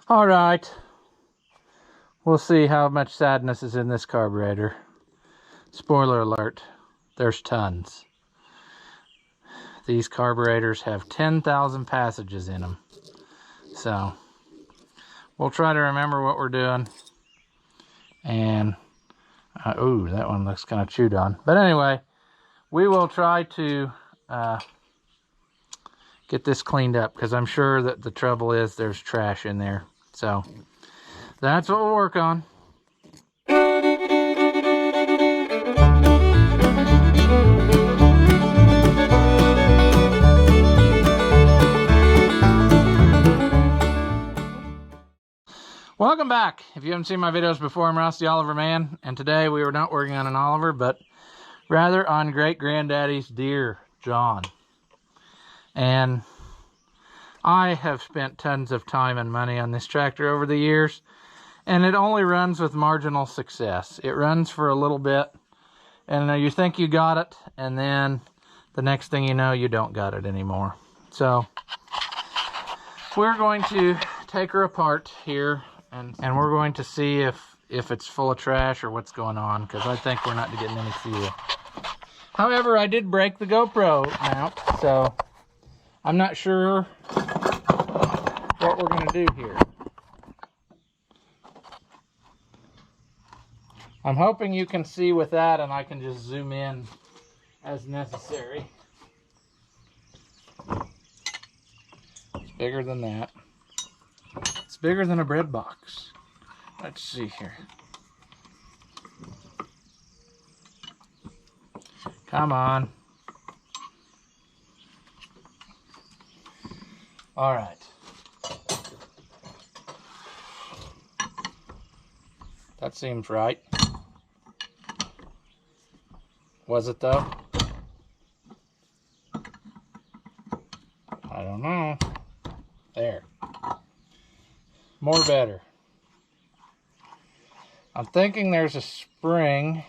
All right. We'll see how much sadness is in this carburetor. Spoiler alert, there's tons. These carburetors have 10,000 passages in them. So we'll try to remember what we're doing. And, ooh, that one looks kind of chewed on. But anyway, we will try to get this cleaned up, because I'm sure that the trouble is there's trash in there. So that's what we'll work on. Welcome back. If you haven't seen my videos before, I'm Ross the Oliver Man, and today we were not working on an Oliver, but rather on Great Granddaddy's Deere, John. And I have spent tons of time and money on this tractor over the years, and it only runs with marginal success. It runs for a little bit, and you think you got it, and then the next thing you know, you don't got it anymore. So we're going to take her apart here, and we're going to see if it's full of trash or what's going on, because I think we're not getting any fuel. However, I did break the GoPro mount, so I'm not sure what we're going to do here. I'm hoping you can see with that, and I can just zoom in as necessary. It's bigger than that. It's bigger than a bread box. Let's see here. Come on. All right. That seems right. Was it though? I don't know. There. More better. I'm thinking there's a spring.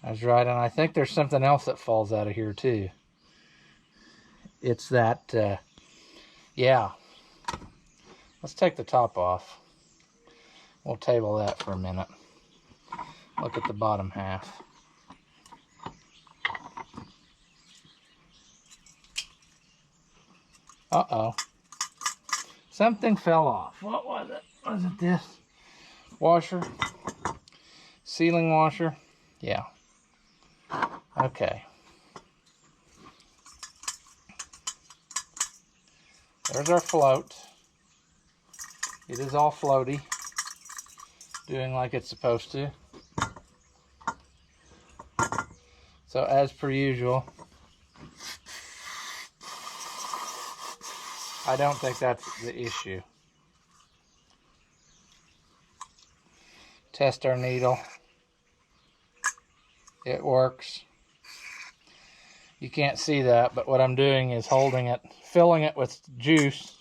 That's right, and I think there's something else that falls out of here too. It's that, yeah. Let's take the top off. We'll table that for a minute. Look at the bottom half. Uh-oh. Something fell off. What was it? Was it this? Washer? Sealing washer? Yeah. Okay. There's our float. It is all floaty. Doing like it's supposed to. So as per usual, I don't think that's the issue. Test our needle. It works. You can't see that, but what I'm doing is holding it, filling it with juice,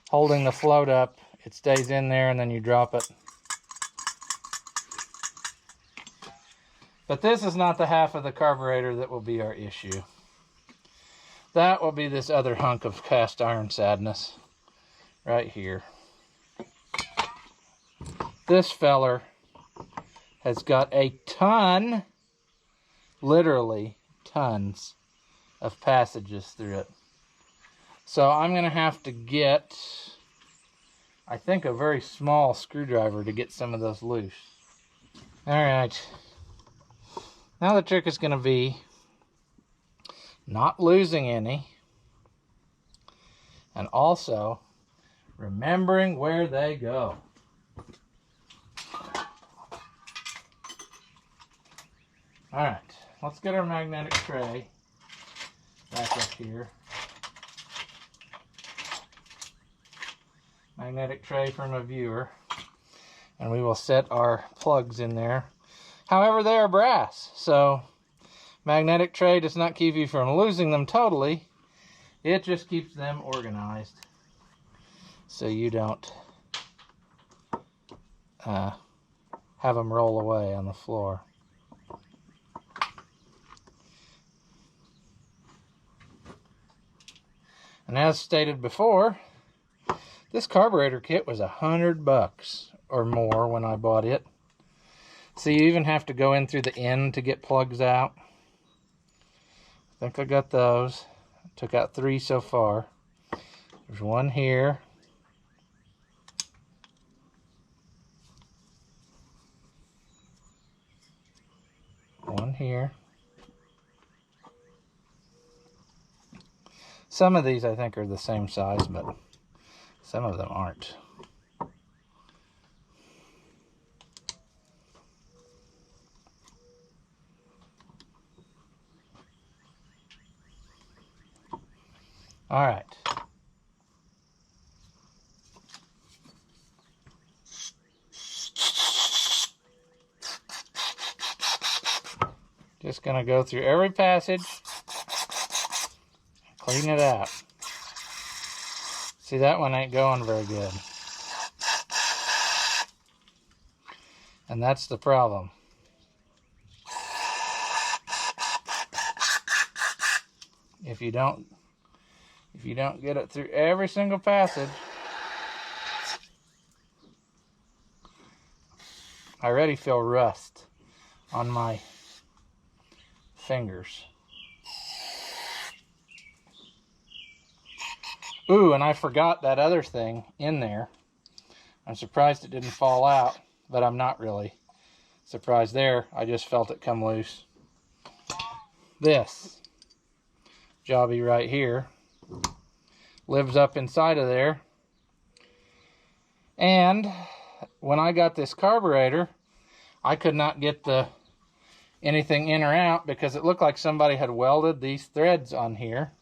holding the float up. It stays in there, and then you drop it. But this is not the half of the carburetor that will be our issue. That will be this other hunk of cast iron sadness right here. This feller has got a ton, literally tons of passages through it. So I'm going to have to get, I think, a very small screwdriver to get some of those loose. All right. Now the trick is going to be not losing any, and also remembering where they go. All right, let's get our magnetic tray back up here. Magnetic tray from a viewer, and we will set our plugs in there. However, they are brass, so magnetic tray does not keep you from losing them totally. It just keeps them organized so you don't have them roll away on the floor. And as stated before, This carburetor kit was $100 or more when I bought it. So you even have to go in through the end to get plugs out. I think I got those. Took out 3 so far. There's one here. One here. Some of these I think are the same size, but some of them aren't. All right. Just gonna go through every passage, clean it out. See, that one ain't going very good. And that's the problem. If you don't get it through every single passage, I already feel rust on my fingers. Ooh, and I forgot that other thing in there. I'm surprised it didn't fall out, but I'm not really surprised there. I just felt it come loose. This jobby right here lives up inside of there. And when I got this carburetor, I could not get anything in or out because it looked like somebody had welded these threads on here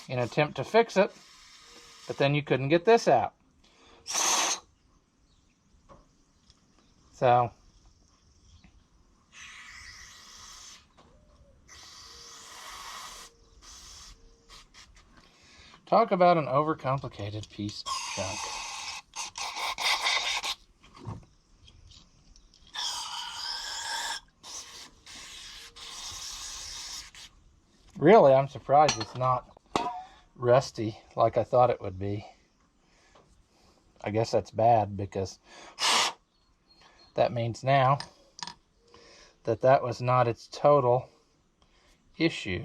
in an attempt to fix it, but then you couldn't get this out. So talk about an overcomplicated piece of junk. Really, I'm surprised it's not rusty like I thought it would be. I guess that's bad because that means now that was not its total issue.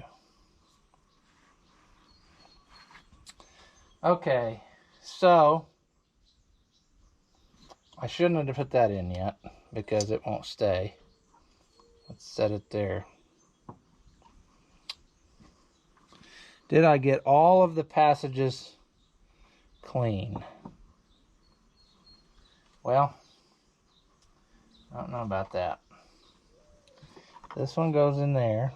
Okay, so I shouldn't have put that in yet because it won't stay. Let's set it there. Did I get all of the passages clean? Well, I don't know about that. This one goes in there.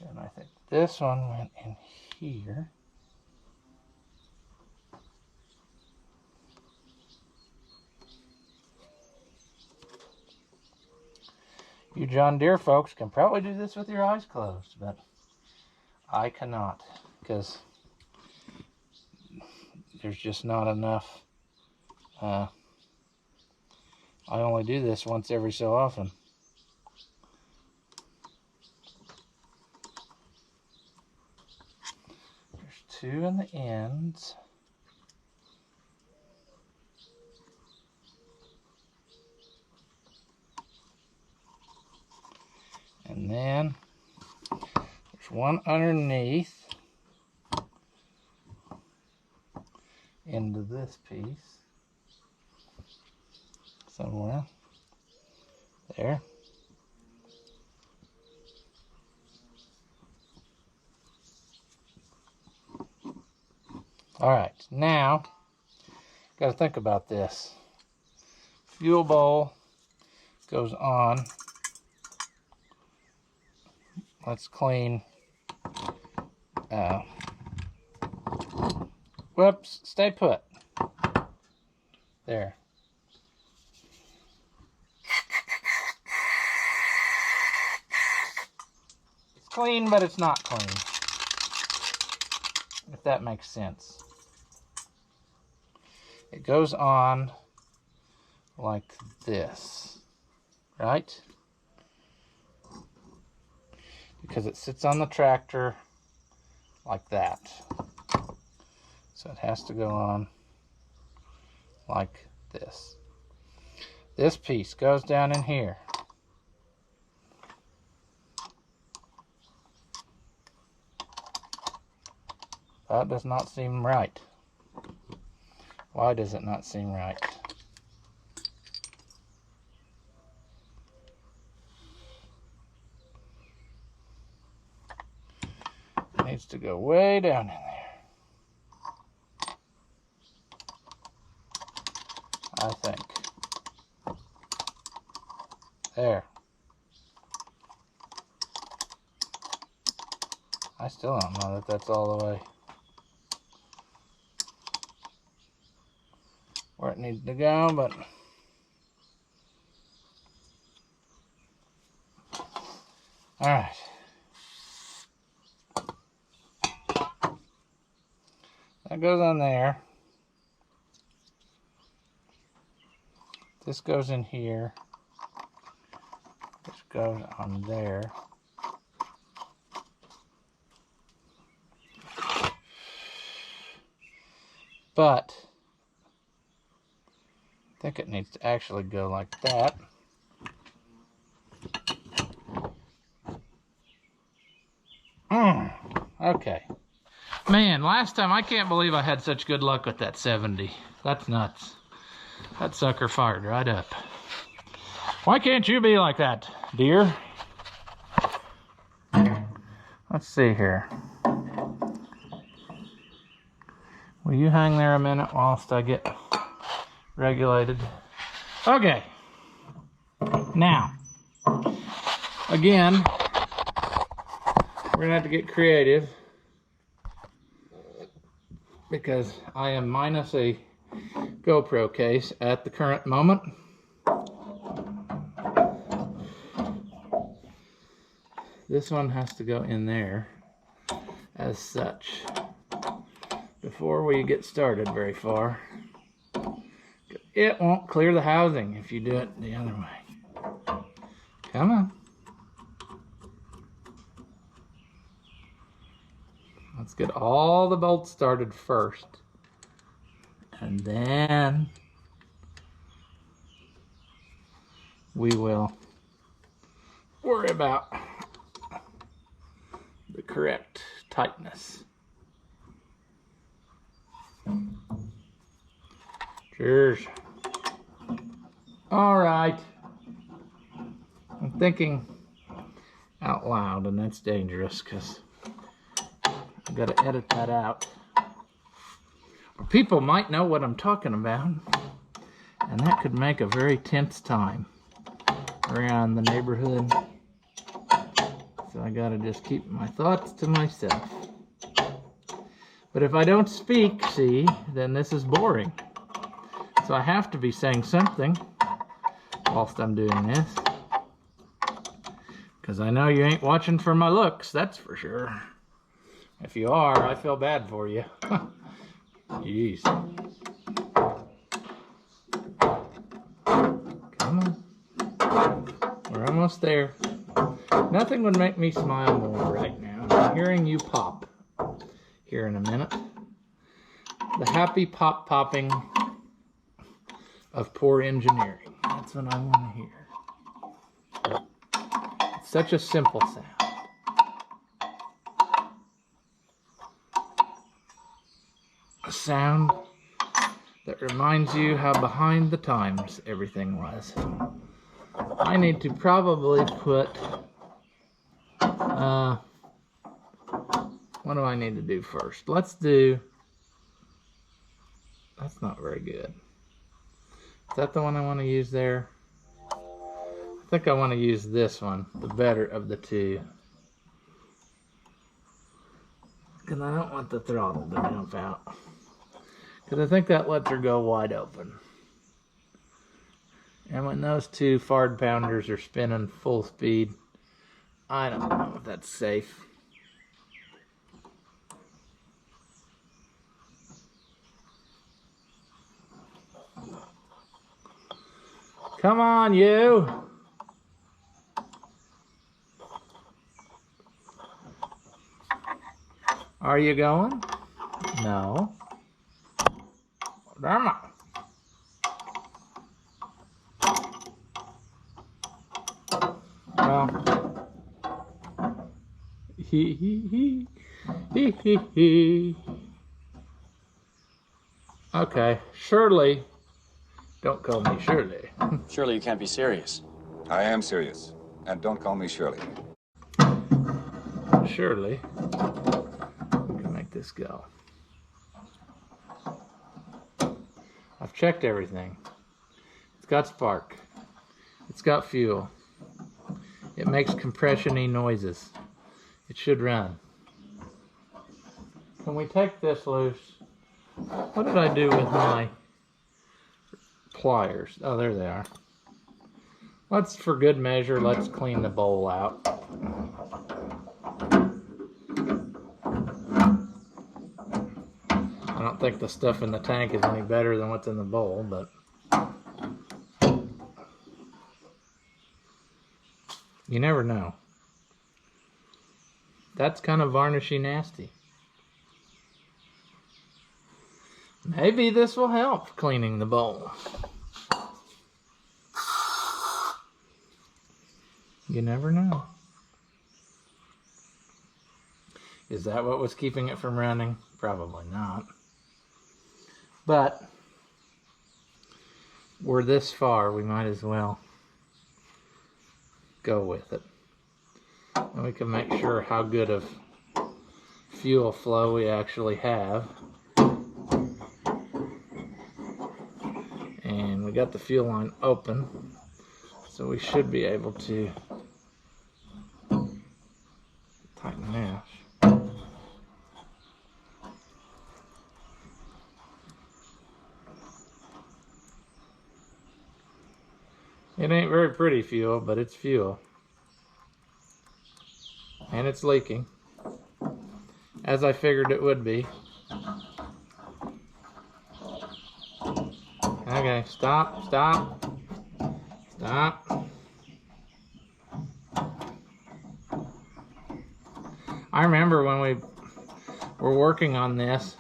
And I think this one went in here. You John Deere folks can probably do this with your eyes closed, but I cannot because there's just not enough. I only do this once every so often. There's 2 in the ends. And then there's one underneath into this piece somewhere. There. All right, now got to think about this. Fuel bowl goes on. Let's clean. Whoops, stay put. There. It's clean, but it's not clean. If that makes sense. It goes on like this, right? because it sits on the tractor like that. So it has to go on like this. This piece goes down in here. That does not seem right. Why does it not seem right? It needs to go way down in there, I think. There. I still don't know that that's all the way where it needs to go, but alright. That goes on there. This goes in here. This goes on there. But I think it needs to actually go like that. Okay. Man, last time, I can't believe I had such good luck with that 70. That's nuts. That sucker fired right up. Why can't you be like that, Deere? Let's see here. Will you hang there a minute whilst I get regulated? Okay. Now, again, we're gonna have to get creative because I am minus a GoPro case at the current moment. This one has to go in there as such before we get started very far. It won't clear the housing if you do it the other way. Come on. Let's get all the bolts started first, and then we will worry about the correct tightness. Cheers. All right. I'm thinking out loud, and that's dangerous because I've got to edit that out. Or people might know what I'm talking about, and that could make a very tense time around the neighborhood. So I got to just keep my thoughts to myself. But if I don't speak, see, then this is boring. So I have to be saying something whilst I'm doing this. Because I know you ain't watching for my looks, that's for sure. If you are, I feel bad for you. Jeez. Come on. We're almost there. Nothing would make me smile more right now than hearing you pop here in a minute. The happy popping of poor engineering. That's what I want to hear. It's such a simple sound. A sound that reminds you how behind the times everything was. I need to probably put, what do I need to do first? Let's do, that's not very good. Is that the one I want to use there? I think I want to use this one, the better of the two. Because I don't want the throttle to jump out. Because I think that lets her go wide open. And when those two fard pounders are spinning full speed, I don't know if that's safe. Come on, you! Are you going? No. Damn it. Well, he. Okay, Shirley. Don't call me Shirley. Surely you can't be serious. I am serious. And don't call me Shirley. Shirley. We can make this go. I've checked everything. It's got spark. It's got fuel. It makes compression-y noises. It should run. Can we take this loose? What did I do with my pliers? Oh, there they are. Let's, for good measure, let's clean the bowl out. I don't think the stuff in the tank is any better than what's in the bowl, but you never know. That's kind of varnishy nasty. Maybe this will help cleaning the bowl. You never know. Is that what was keeping it from running? Probably not. But we're this far, we might as well go with it. And we can make sure how good of fuel flow we actually have. And we got the fuel line open, so we should be able to tighten this. It ain't very pretty fuel, but it's fuel. And it's leaking, as I figured it would be. Okay, stop, stop, stop. I remember when we were working on this,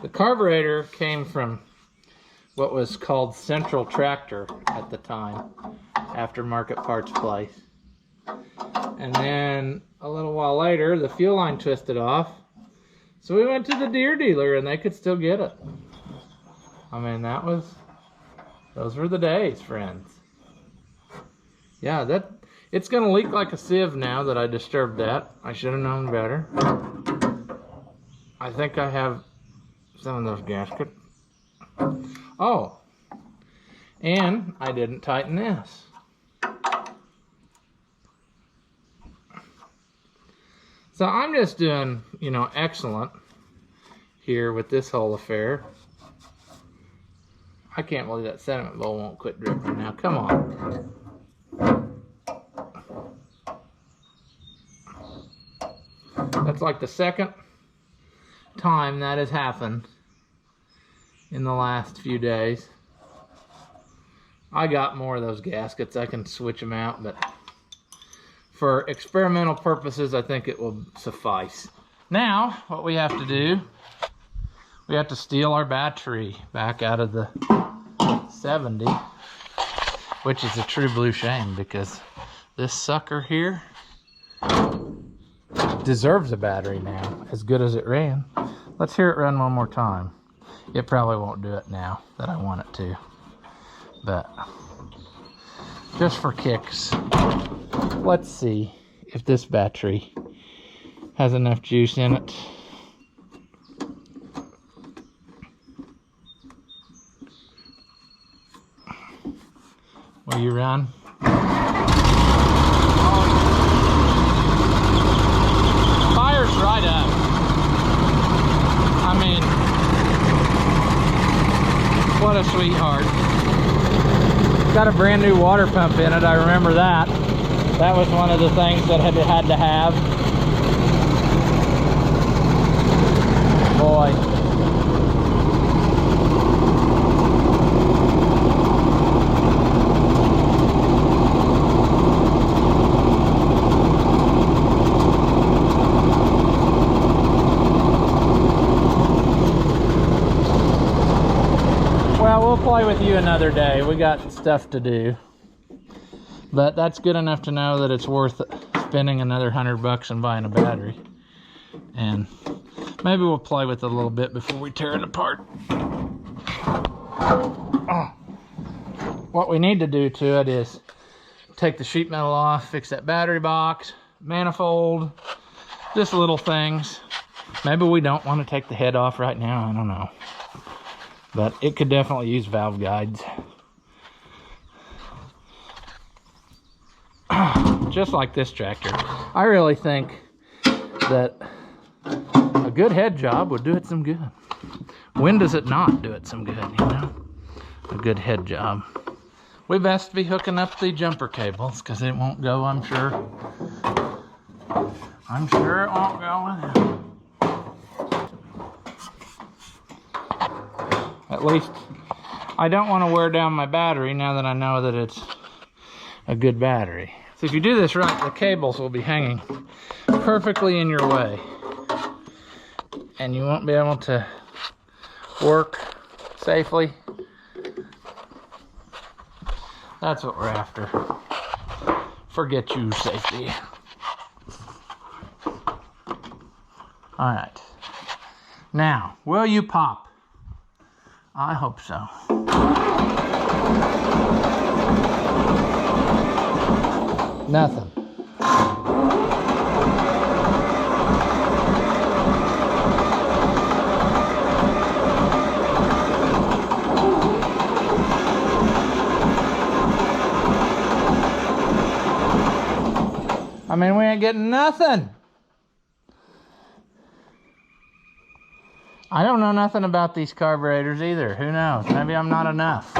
the carburetor came from what was called Central Tractor at the time, aftermarket parts place. And then a little while later, the fuel line twisted off. So we went to the Deere dealer and they could still get it. I mean, those were the days, friends. Yeah, it's gonna leak like a sieve now that I disturbed that. I should have known better. I think I have some of those gaskets. Oh, and I didn't tighten this. So I'm just doing, excellent here with this whole affair. I can't believe that sediment bowl won't quit dripping now. Come on. That's like the second time that has happened in the last few days. I got more of those gaskets. I can switch them out, but for experimental purposes, I think it will suffice. Now, what we have to do, we have to steal our battery back out of the 70, which is a true blue shame because this sucker here deserves a battery now, as good as it ran. Let's hear it run one more time. It probably won't do it now that I want it to, but just for kicks, let's see if this battery has enough juice in it. Will you run? Fire's right up. I mean, what a sweetheart. Got a brand new water pump in it, I remember that. That was one of the things that it had to have. Boy. play with you another day. We got stuff to do. But that's good enough to know that it's worth spending another $100 and buying a battery. And maybe we'll play with it a little bit before we tear it apart. Oh. What we need to do to it is take the sheet metal off, fix that battery box, manifold, just little things. Maybe we don't want to take the head off right now, I don't know. But it could definitely use valve guides. Just like this tractor. I really think that a good head job would do it some good. When does it not do it some good, you know? A good head job. We best be hooking up the jumper cables because it won't go, I'm sure. I'm sure it won't go with it. At least I don't want to wear down my battery now that I know that it's a good battery. So if you do this right, the cables will be hanging perfectly in your way. And you won't be able to work safely. That's what we're after. Forget you, safety. All right. Now, will you pop? I hope so. Nothing. I mean, we ain't getting nothing. I don't know nothing about these carburetors either. Who knows? Maybe I'm not enough.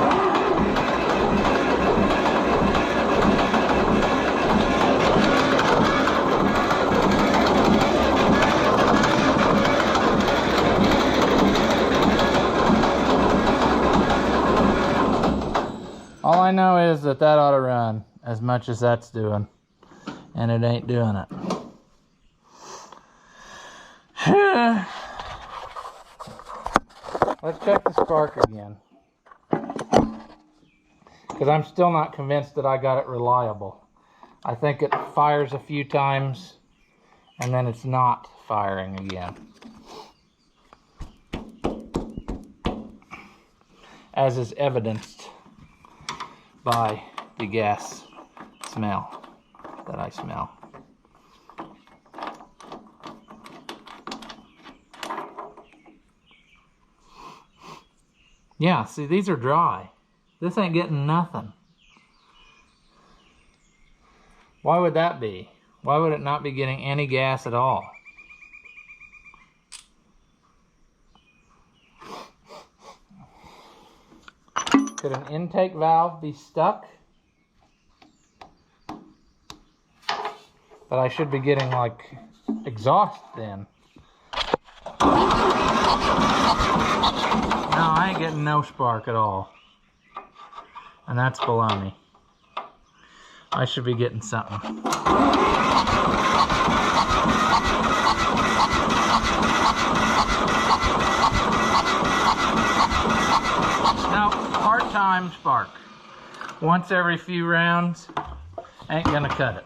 All I know is that that ought to run as much as that's doing. And it ain't doing it. Let's check the spark again. Because I'm still not convinced that I got it reliable. I think it fires a few times and then it's not firing again. As is evidenced by the gas smell that I smell. Yeah, see, these are dry. This ain't getting nothing. Why would that be? Why would it not be getting any gas at all? Could an intake valve be stuck? But I should be getting like exhaust then. No, I ain't getting no spark at all. And that's baloney. I should be getting something. No, part-time spark. Once every few rounds, ain't gonna cut it.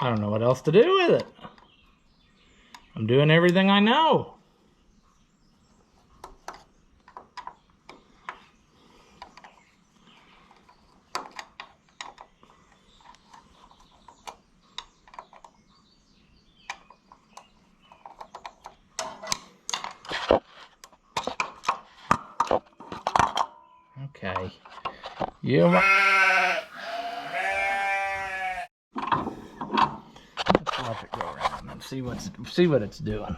I don't know what else to do with it. I'm doing everything I know. Okay. You. Let it go around and see what it's doing.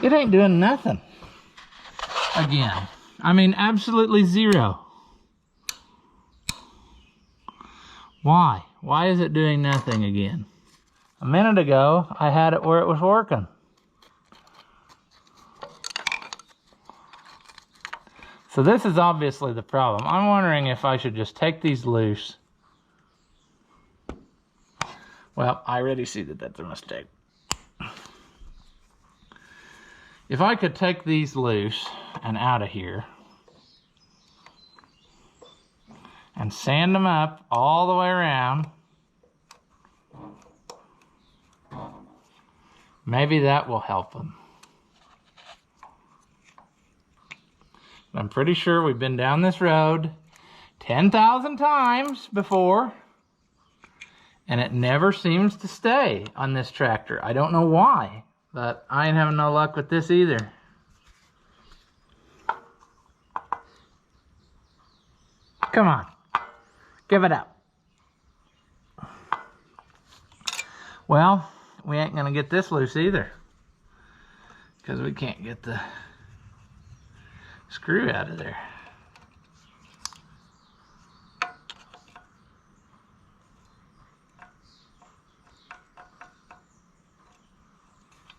It ain't doing nothing. Again. I mean, absolutely zero. Why? Why is it doing nothing again? A minute ago, I had it where it was working. So this is obviously the problem. I'm wondering if I should just take these loose Well, I already see that that's a mistake. If I could take these loose and out of here and sand them up all the way around, maybe that will help them. I'm pretty sure we've been down this road 10,000 times before, and it never seems to stay on this tractor. I don't know why, but I ain't having no luck with this either. Come on, give it up. Well, we ain't gonna get this loose either, because we can't get the screw out of there.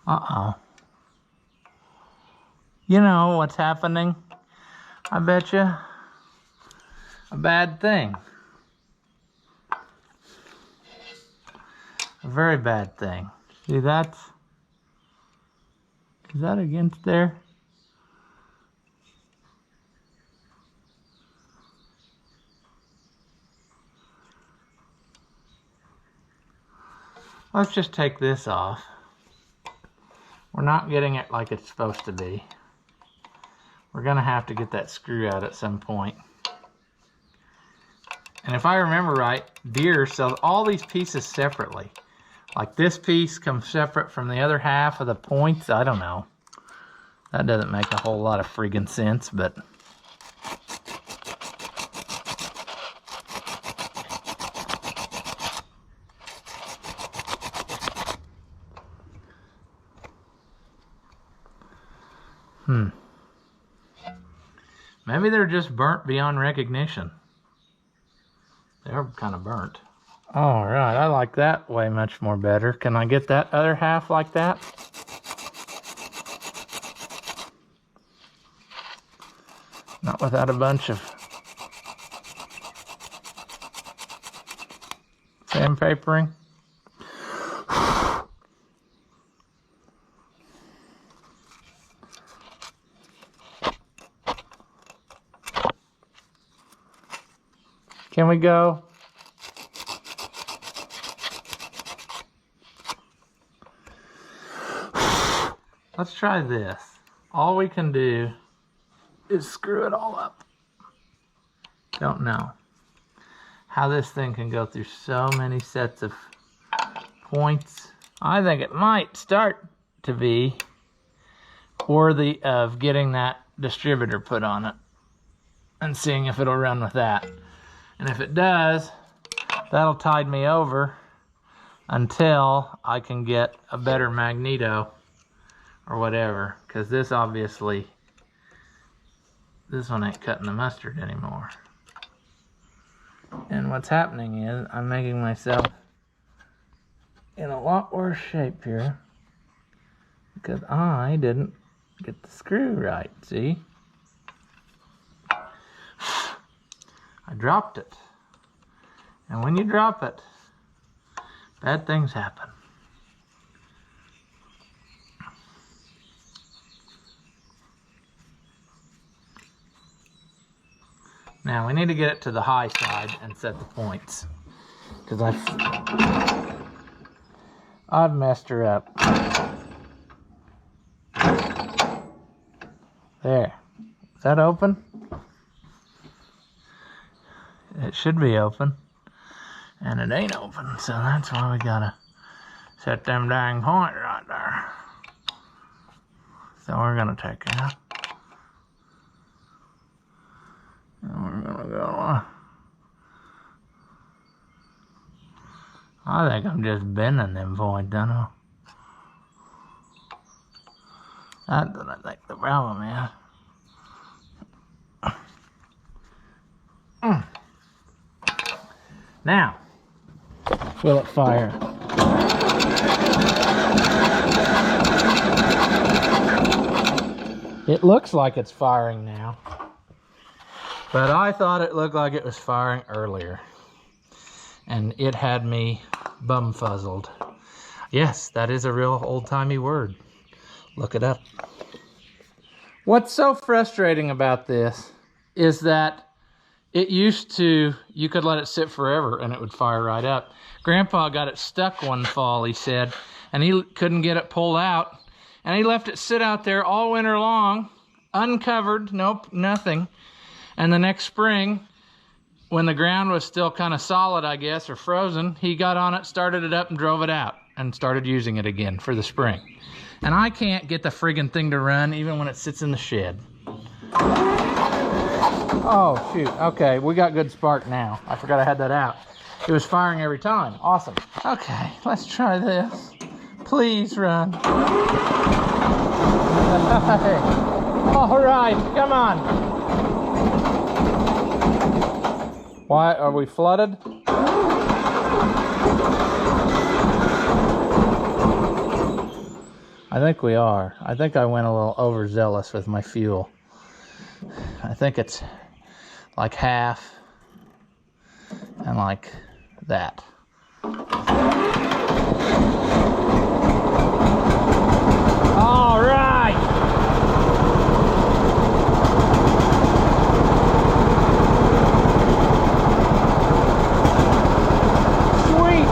Uh-oh. You know what's happening? I bet you. A bad thing. A very bad thing. See that? Is that against there? Let's just take this off. We're not getting it like it's supposed to be. We're gonna have to get that screw out at some point. And if I remember right, Deere sells all these pieces separately. Like this piece comes separate from the other half of the points. I don't know. That doesn't make a whole lot of friggin' sense, but maybe they're just burnt beyond recognition. They're kind of burnt. All right, I like that way much more better. Can I get that other half like that? Not without a bunch of sandpapering. Can we go? Let's try this. All we can do is screw it all up. Don't know how this thing can go through so many sets of points. I think it might start to be worthy of getting that distributor put on it and seeing if it'll run with that. And if it does, that'll tide me over until I can get a better magneto or whatever, because this obviously, this one ain't cutting the mustard anymore. And what's happening is I'm making myself in a lot worse shape here because I didn't get the screw right, see? I dropped it. And when you drop it, bad things happen. Now we need to get it to the high side and set the points, because I've messed her up. There. Is that open? It should be open. And it ain't open, so that's why we gotta set them dang points right there. So we're gonna take it out. And we're gonna go. I think I'm just bending them points, don't I? That's what I think the problem is. Now, will it fire? It looks like it's firing now, but I thought it looked like it was firing earlier. and it had me bumfuzzled. Yes, that is a real old-timey word. Look it up. What's so frustrating about this is that it used to, you could let it sit forever and it would fire right up. Grandpa got it stuck one fall, he said, and he couldn't get it pulled out. And he left it sit out there all winter long, uncovered, nope, nothing. And the next spring, when the ground was still kind of solid, I guess, or frozen, he got on it, started it up, and drove it out, and started using it again for the spring. And I can't get the friggin' thing to run, even when it sits in the shed. Oh, shoot. Okay, we got good spark now. I forgot I had that out. It was firing every time. Awesome. Okay, let's try this. Please run. All right, come on. Why are we flooded? I think we are. I think I went a little overzealous with my fuel. I think it's like half and like that. All right. Sweet.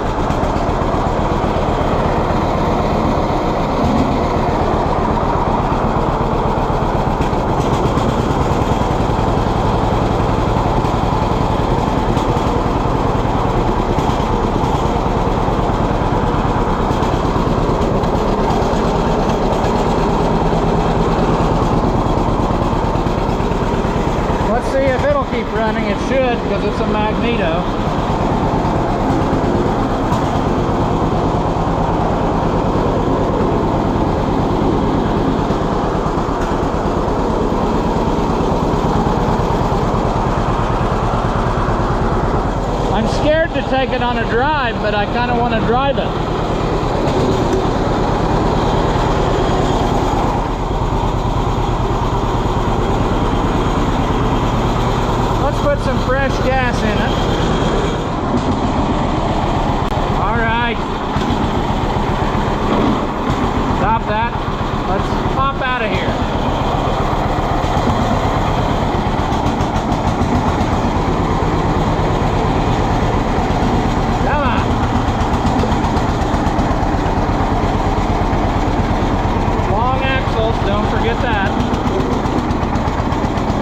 Keep running. It should, because it's a magneto. I'm scared to take it on a drive, but I kind of want to drive it. Put some fresh gas in it. All right. Stop that. Let's pop out of here. Come on. Long axles, don't forget that.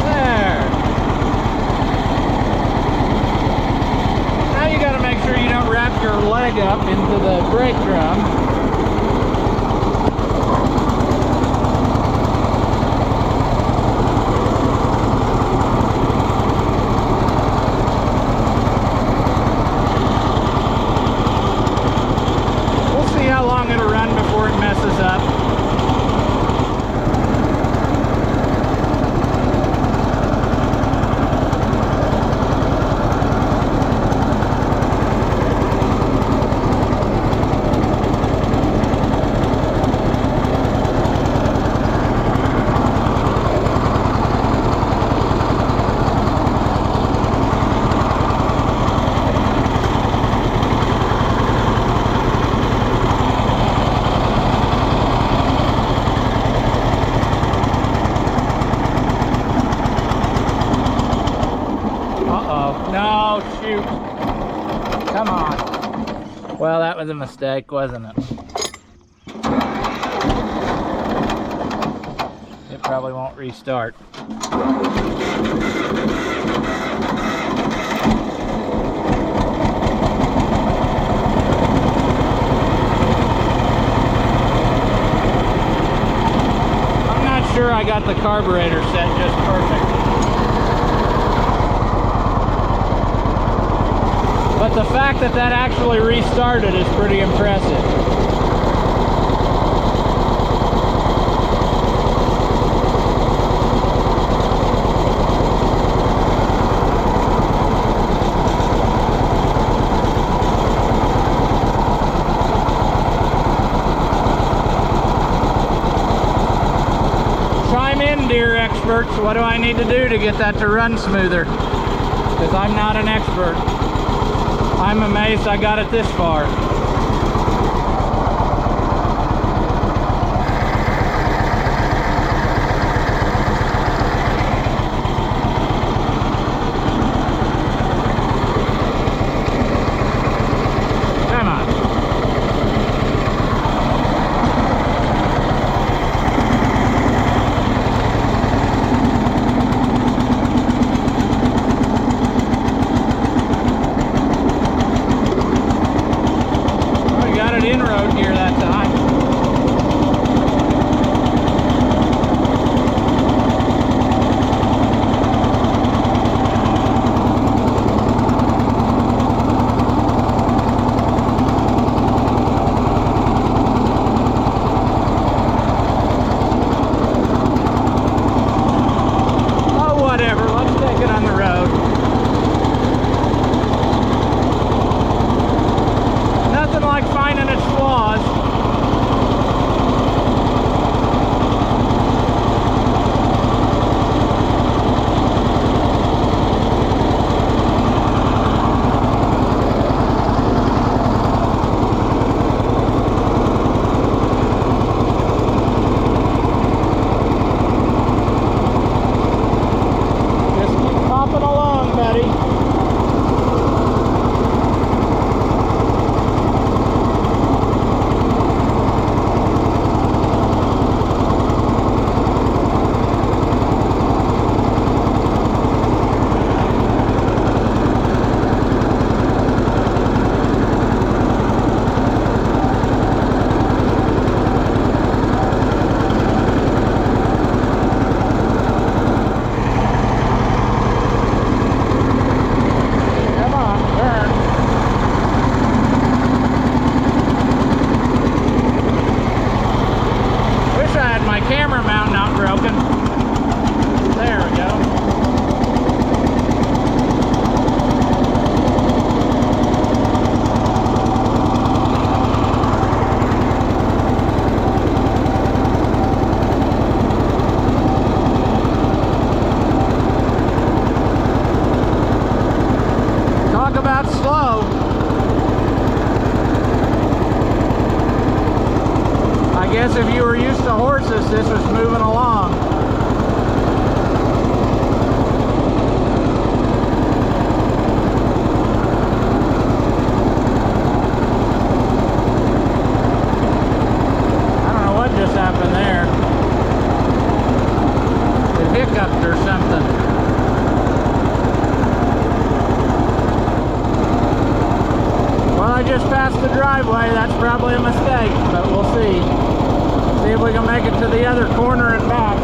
There. You got to make sure you don't wrap your leg up into the brake drum. We'll see how long it'll run before it messes up. No, shoot. Come on. Well, that was a mistake, wasn't it? It probably won't restart. I'm not sure I got the carburetor set just perfect. But the fact that that actually restarted is pretty impressive. Chime in, Deere experts. What do I need to do to get that to run smoother? Because I'm not an expert. I'm amazed I got it this far. Come on. We got it in road gear that time. Oh, whatever. Let's take it on the road. Nothing like finding its flaws. Just keep popping along, buddy. Come on, turn. Wish I had my camera mount not broken. There we go. Talk about slow. I guess if you were used to horses, this was moving along. I don't know what just happened there. It hiccuped or something. Well, I just passed the driveway. That's probably a mistake, but we'll see. See if we can make it to the other corner and back.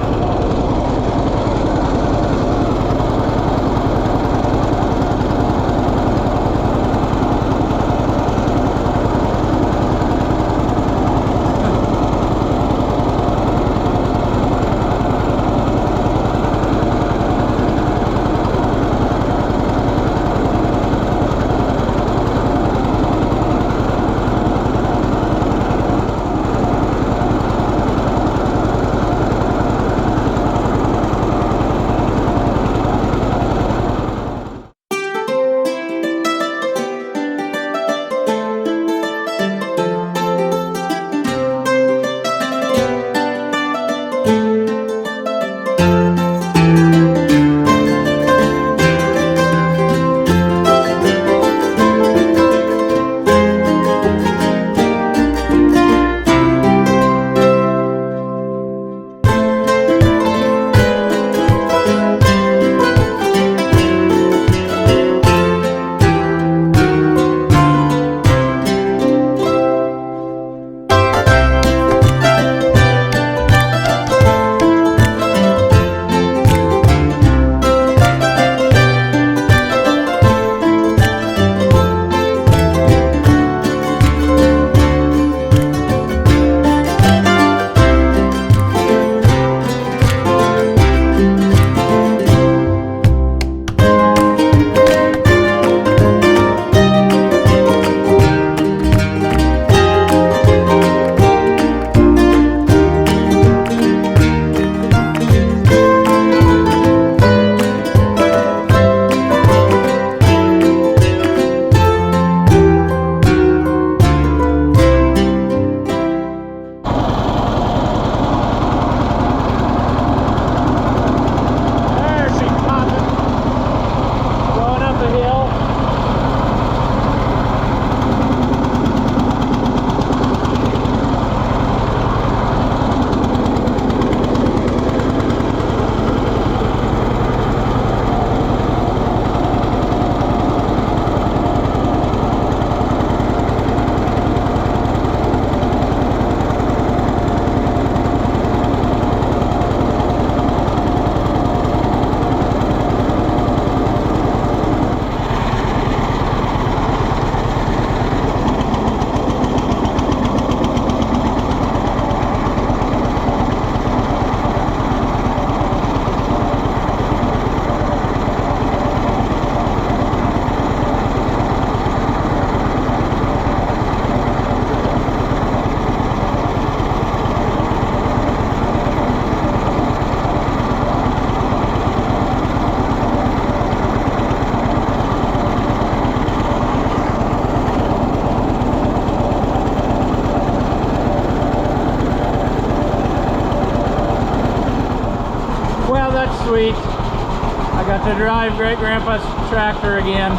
it's sweet. I got to drive Great Grandpa's tractor again.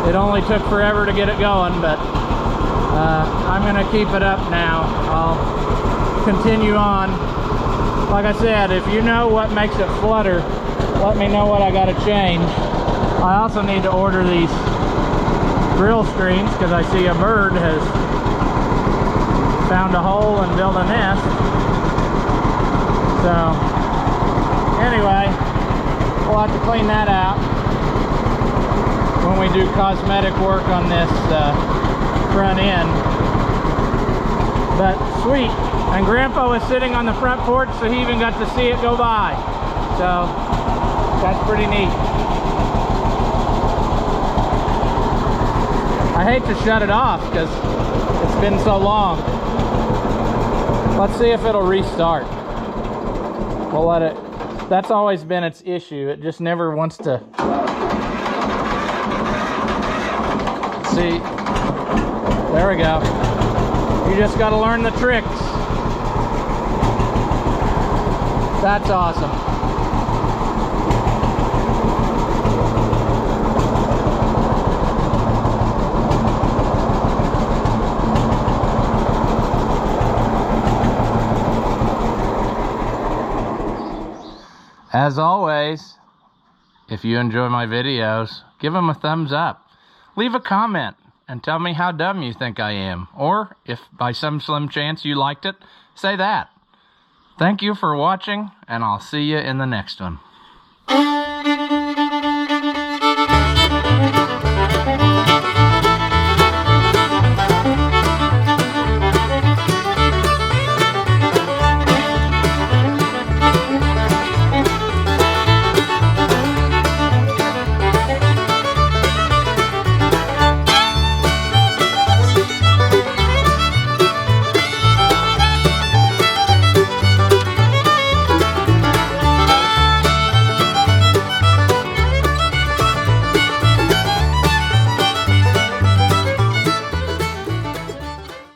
It only took forever to get it going, but I'm gonna keep it up now. I'll continue on. Like I said, if you know what makes it flutter, let me know what I gotta change. I also need to order these grill screens because I see a bird has found a hole and built a nest. So anyway, we'll have to clean that out when we do cosmetic work on this front end. But sweet. And Grandpa was sitting on the front porch, so he even got to see it go by. So that's pretty neat. I hate to shut it off because it's been so long. Let's see if it'll restart. We'll let it. That's always been its issue. It just never wants to. See, there we go. You just got to learn the tricks. That's awesome. As always, if you enjoy my videos, give them a thumbs up. Leave a comment and tell me how dumb you think I am. Or, if by some slim chance you liked it, say that. Thank you for watching, and I'll see you in the next one.